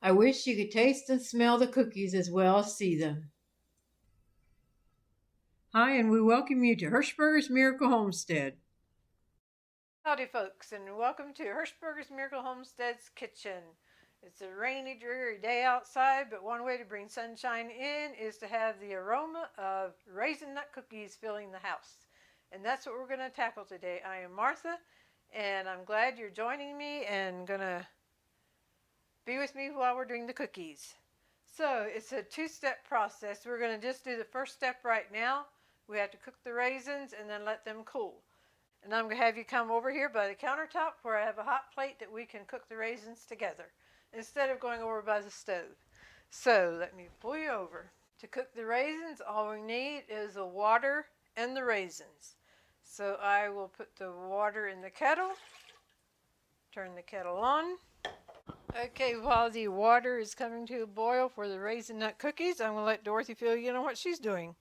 I wish you could taste and smell the cookies as well as see them. Hi, and we welcome you to Hershberger's Miracle Homestead. Howdy folks, and welcome to Hershberger's Miracle Homestead's kitchen. It's a rainy, dreary day outside, but one way to bring sunshine in is to have the aroma of Raisin Nut Cookies filling the house. And that's what we're going to tackle today. I am Martha, and I'm glad you're joining me and going to be with me while we're doing the cookies. So it's a two-step process. We're going to just do the first step right now. We have to cook the raisins and then let them cool. And I'm going to have you come over here by the countertop where I have a hot plate that we can cook the raisins together instead of going over by the stove. So let me pull you over. To cook the raisins, all we need is the water and the raisins. So I will put the water in the kettle, turn the kettle on. Okay, while the water is coming to a boil for the Raisin Nut Cookies, I'm going to let Dorothy fill you in on what she's doing.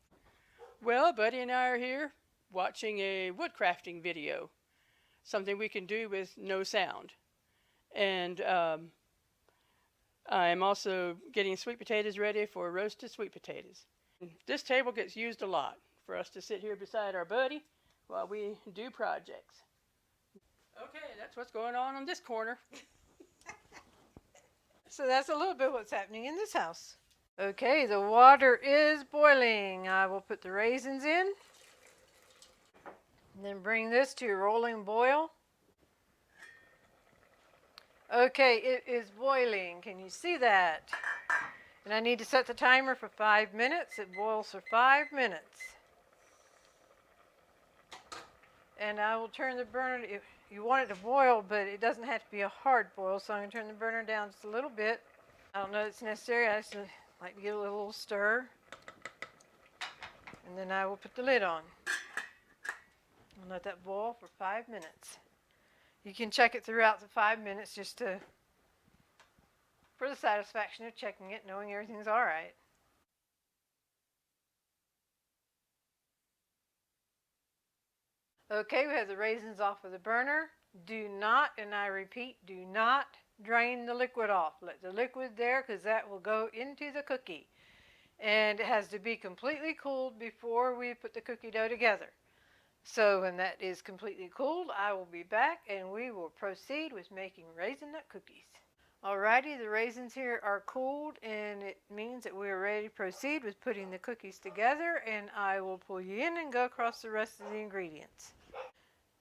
Well, Buddy and I are here watching a wood crafting video, something we can do with no sound. And I'm also getting sweet potatoes ready for roasted sweet potatoes. This table gets used a lot for us to sit here beside our buddy while we do projects. Okay, that's what's going on this corner. So that's a little bit what's happening in this house. Okay, the water is boiling. I will put the raisins in. And then bring this to a rolling boil. Okay, it is boiling. Can you see that? And I need to set the timer for 5 minutes. It boils for 5 minutes. And I will turn the burner, if you want it to boil, but it doesn't have to be a hard boil, so I'm going to turn the burner down just a little bit. I don't know if it's necessary. I just like to give it a little stir. And then I will put the lid on. And let that boil for 5 minutes. You can check it throughout the 5 minutes just for the satisfaction of checking it, knowing everything's all right. Okay, we have the raisins off of the burner. Do not, and I repeat, do not drain the liquid off. Let the liquid there because that will go into the cookie. And it has to be completely cooled before we put the cookie dough together. So when that is completely cooled, I will be back and we will proceed with making Raisin Nut Cookies. Alrighty, the raisins here are cooled and it means that we are ready to proceed with putting the cookies together, and I will pull you in and go across the rest of the ingredients.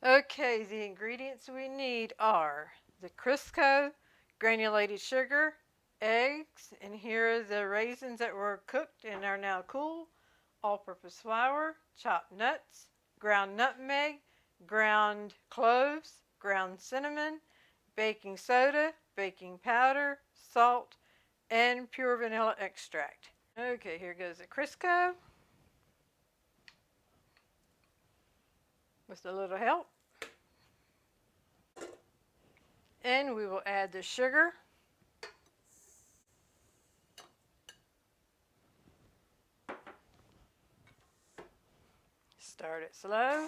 Okay, the ingredients we need are the Crisco, granulated sugar, eggs, and here are the raisins that were cooked and are now cool, all-purpose flour, chopped nuts, ground nutmeg, ground cloves, ground cinnamon, baking soda, baking powder, salt, and pure vanilla extract. Okay, here goes the Crisco with a little help. And we will add the sugar. Start it slow.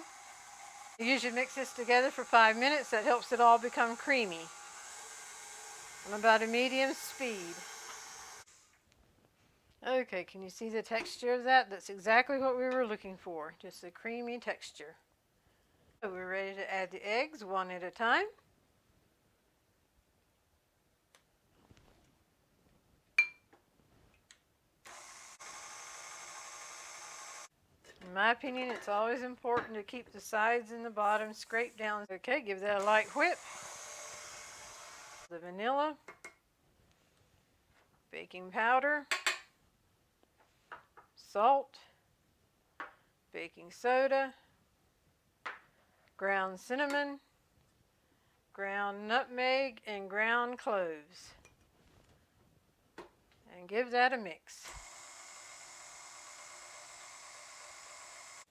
You usually mix this together for 5 minutes. That helps it all become creamy on about a medium speed. Okay, can you see the texture of that? That's exactly what we were looking for, just a creamy texture. So we're ready to add the eggs one at a time. In my opinion, it's always important to keep the sides and the bottom scraped down. Okay, give that a light whip. The vanilla, baking powder, salt, baking soda, ground cinnamon, ground nutmeg, and ground cloves. And give that a mix.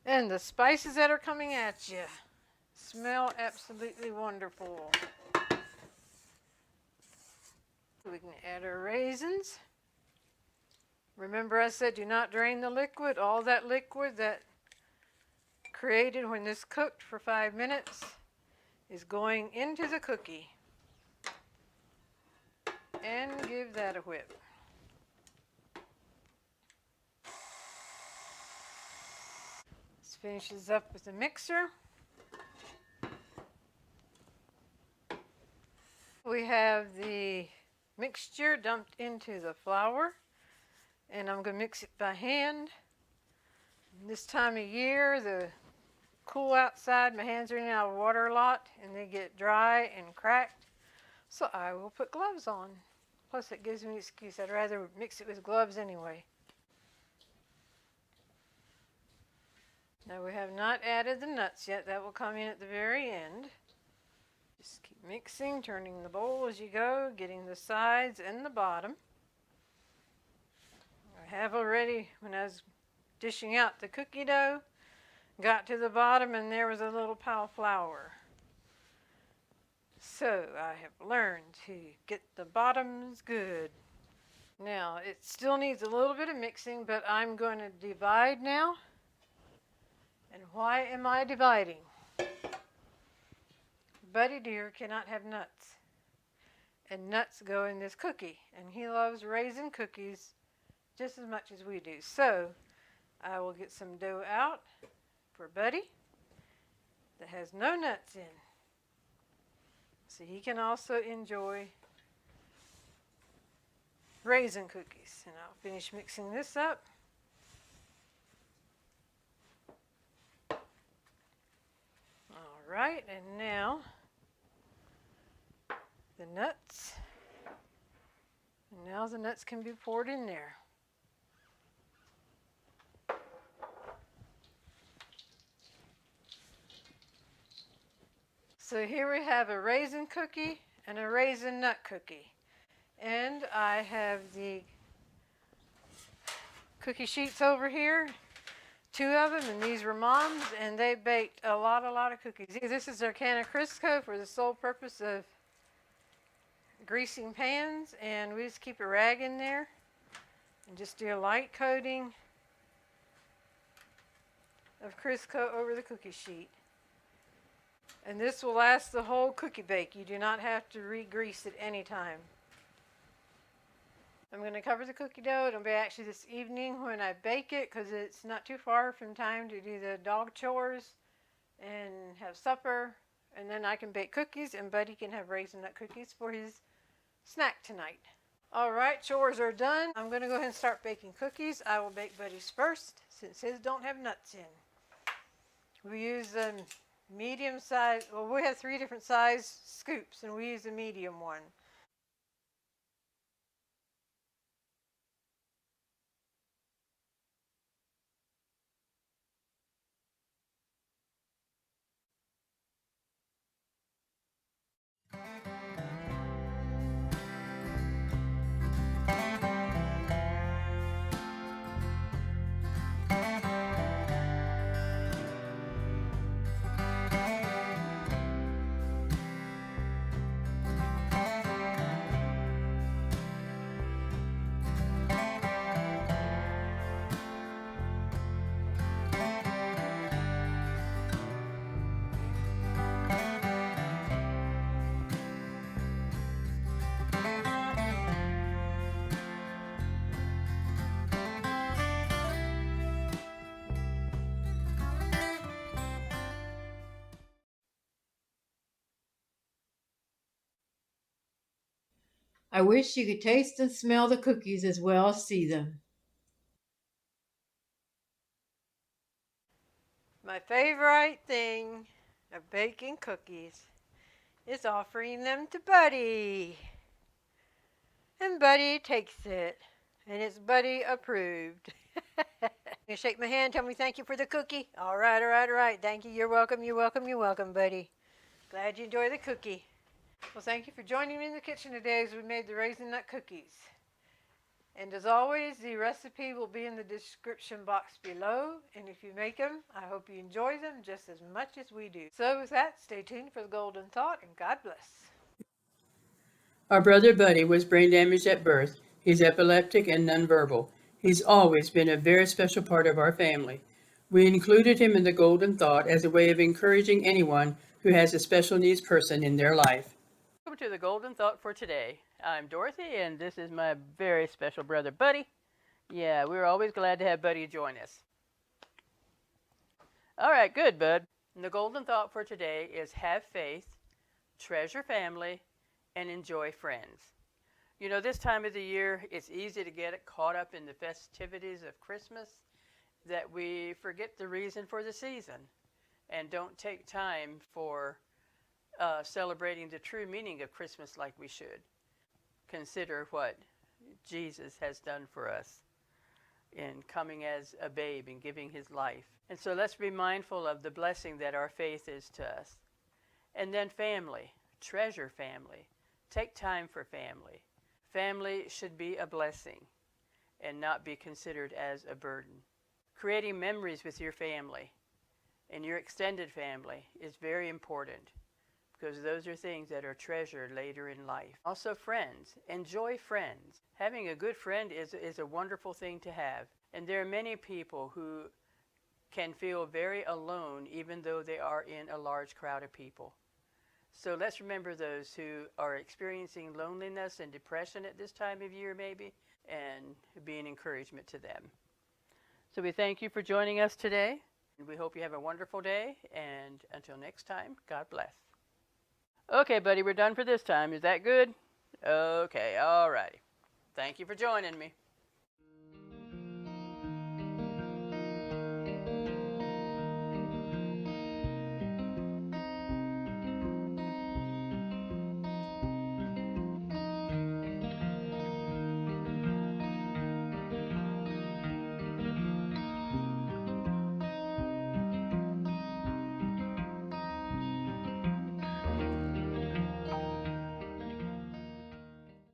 And the spices that are coming at you smell absolutely wonderful. We can add our raisins. Remember I said do not drain the liquid. All that liquid that created when this cooked for 5 minutes is going into the cookie. and give that a whip. This finishes up with the mixer. We have the mixture dumped into the flour, and I'm going to mix it by hand. This time of year, the cool outside, my hands are in and out of water a lot, and they get dry and cracked, so I will put gloves on. Plus, it gives me an excuse. I'd rather mix it with gloves anyway. Now, we have not added the nuts yet. That will come in at the very end. Just keep mixing, turning the bowl as you go, getting the sides and the bottom. I have already, when I was dishing out the cookie dough, got to the bottom and there was a little pile of flour. So I have learned to get the bottoms good. Now it still needs a little bit of mixing, but I'm going to divide now. And why am I dividing? Buddy dear cannot have nuts, and nuts go in this cookie, and he loves raisin cookies just as much as we do. So I will get some dough out for Buddy that has no nuts in, so he can also enjoy raisin cookies. And I'll finish mixing this up. All right, and now the nuts. And now the nuts can be poured in there. So here we have a raisin cookie and a raisin nut cookie. And I have the cookie sheets over here, 2 of them, and these were Mom's, and they baked a lot of cookies. This is their can of Crisco for the sole purpose of greasing pans, and we just keep a rag in there and just do a light coating of Crisco over the cookie sheet. And this will last the whole cookie bake. You do not have to re-grease it any time. I'm going to cover the cookie dough. It'll be actually this evening when I bake it, because it's not too far from time to do the dog chores and have supper. And then I can bake cookies, and Buddy can have raisin nut cookies for his snack tonight. All right, chores are done. I'm going to go ahead and start baking cookies. I will bake Buddy's first, since his don't have nuts in. We use medium size, well, we have 3 different size scoops, and we use a medium one. I wish you could taste and smell the cookies as well as see them. My favorite thing of baking cookies is offering them to Buddy. And Buddy takes it, and it's Buddy approved. You shake my hand, tell me thank you for the cookie. All right. Thank you. You're welcome, Buddy. Glad you enjoy the cookie. Well, thank you for joining me in the kitchen today as we made the Raisin Nut Cookies. And as always, the recipe will be in the description box below. And if you make them, I hope you enjoy them just as much as we do. So with that, stay tuned for the golden thought, and God bless. Our brother Buddy was brain damaged at birth. He's epileptic and nonverbal. He's always been a very special part of our family. We included him in the golden thought as a way of encouraging anyone who has a special needs person in their life. Welcome to the golden thought for today. I'm Dorothy, and this is my very special brother, Buddy. Yeah, we're always glad to have Buddy join us. All right, good, Bud. And the golden thought for today is have faith, treasure family, and enjoy friends. You know, this time of the year, it's easy to get caught up in the festivities of Christmas that we forget the reason for the season and don't take time for celebrating the true meaning of Christmas like we should. Consider what Jesus has done for us in coming as a babe and giving his life. And so let's be mindful of the blessing that our faith is to us. And then family, treasure family. Take time for family. Family should be a blessing and not be considered as a burden. Creating memories with your family and your extended family is very important because those are things that are treasured later in life. Also friends. Enjoy friends. Having a good friend is a wonderful thing to have. And there are many people who can feel very alone even though they are in a large crowd of people. So let's remember those who are experiencing loneliness and depression at this time of year maybe, and be an encouragement to them. So we thank you for joining us today. We hope you have a wonderful day, and until next time, God bless. Okay, buddy, we're done for this time. Is that good? Okay, all righty. Thank you for joining me.